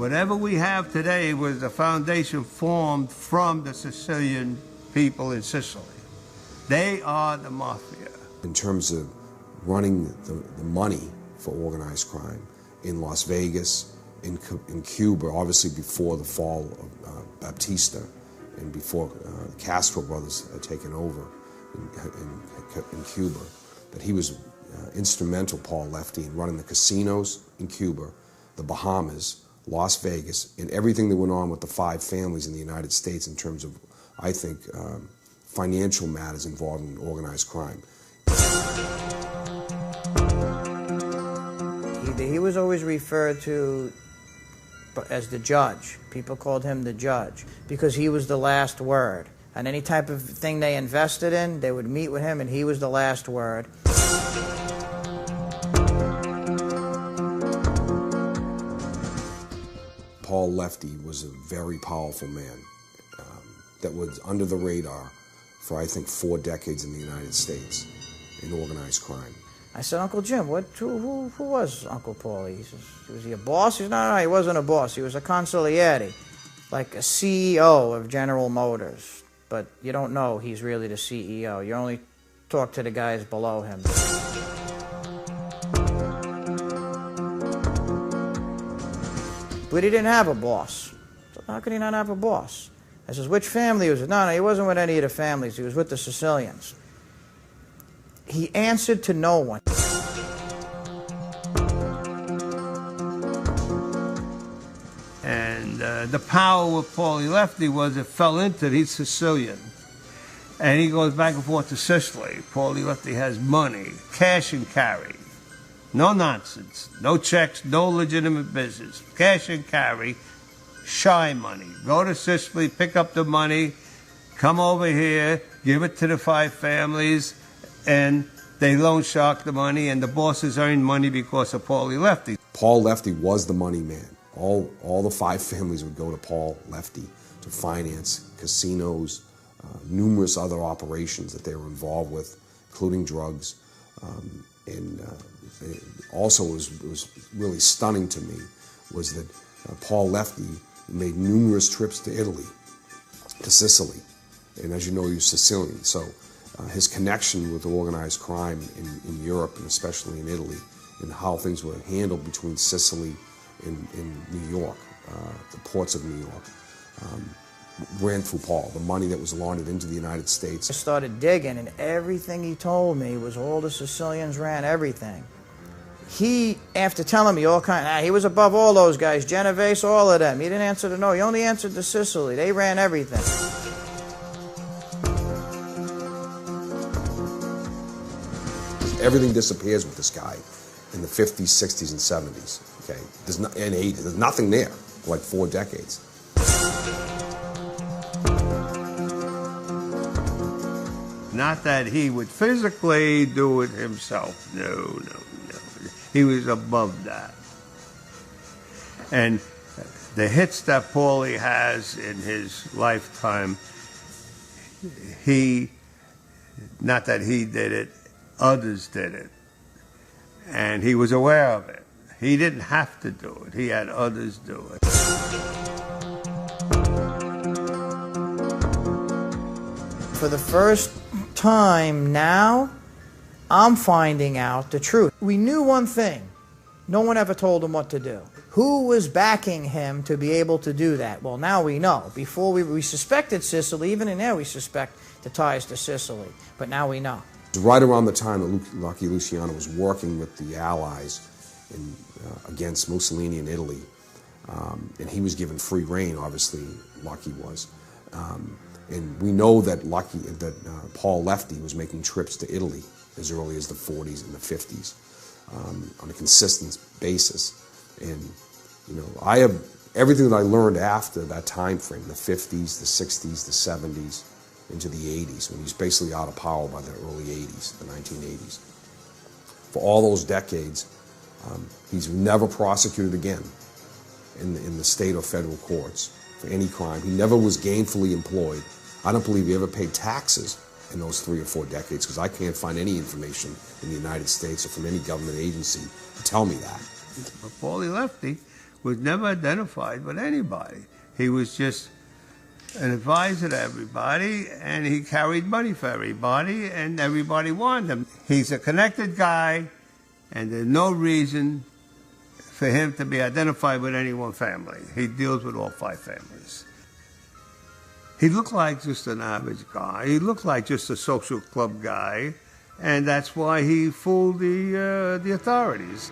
Whatever we have today was the foundation formed from the Sicilian people in Sicily. They are the Mafia. In terms of running the money for organized crime in Las Vegas, in Cuba, obviously before the fall of Batista and before the Castro brothers had taken over in Cuba, that he was instrumental, Paul Lefty, in running the casinos in Cuba, the Bahamas, Las Vegas, and everything that went on with the 5 families in the United States in terms of, I think, financial matters involved in organized crime. He was always referred to as the judge. People called him the judge because he was the last word. And any type of thing they invested in, they would meet with him and he was the last word. Paul Lefty was a very powerful man that was under the radar for, I think, 4 decades in the United States in organized crime. I said, Uncle Jim, who was Uncle Paul? He says, was he a boss? He said, no, he wasn't a boss. He was a consigliere, like a CEO of General Motors. But you don't know he's really the CEO. You only talk to the guys below him. But he didn't have a boss. So how could he not have a boss? I says, which family was it? No, he wasn't with any of the families. He was with the Sicilians. He answered to no one. And the power with Paulie Lefty was it fell into, he's Sicilian. And he goes back and forth to Sicily. Paulie Lefty has money, cash and carry. No nonsense, no checks, no legitimate business. Cash and carry, shy money. Go to Sicily, pick up the money, come over here, give it to the 5 families, and they loan shark the money, and the bosses earn money because of Paulie Lefty. Paul Lefty was the money man. All the 5 families would go to Paul Lefty to finance casinos, numerous other operations that they were involved with, including drugs. Also was really stunning to me was that Paul Lefty made numerous trips to Italy, to Sicily. And as you know, he was Sicilian. So his connection with organized crime in Europe, and especially in Italy, and how things were handled between Sicily and New York, the ports of New York, ran through Paul. The money that was laundered into the United States. I started digging, and everything he told me was all the Sicilians ran everything. He, after telling me all he was above all those guys, Genovese, all of them. He didn't answer to no. He only answered to Sicily. They ran everything. Everything disappears with this guy in the 50s, 60s, and 70s. Okay, and 80s. There's nothing there for like 4 decades. Not that he would physically do it himself. No. He was above that. And the hits that Paulie has in his lifetime, not that he did it, others did it. And he was aware of it. He didn't have to do it. He had others do it. For the first time now, I'm finding out the truth. We knew one thing. No one ever told him what to do. Who was backing him to be able to do that? Well, now we know. Before we suspected Sicily. Even in there we suspect the ties to Sicily. But now we know. Right around the time that Lucky Luciano was working with the Allies against Mussolini in Italy, and he was given free rein, obviously, Lucky was. And we know that Paul Lefty was making trips to Italy as early as the 40s and the 50s on a consistent basis. And, you know, I have everything that I learned after that time frame, the 50s, the 60s, the 70s, into the 80s, when he's basically out of power by the early 80s, the 1980s. For all those decades, he's never prosecuted again in the state or federal courts for any crime. He never was gainfully employed. I don't believe he ever paid taxes in those 3 or 4 decades, because I can't find any information in the United States or from any government agency to tell me that. But Paulie Lefty was never identified with anybody. He was just an advisor to everybody, and he carried money for everybody, and everybody wanted him. He's a connected guy, and there's no reason for him to be identified with any one family. He deals with all 5 families. He looked like just an average guy. He looked like just a social club guy, and that's why he fooled the authorities.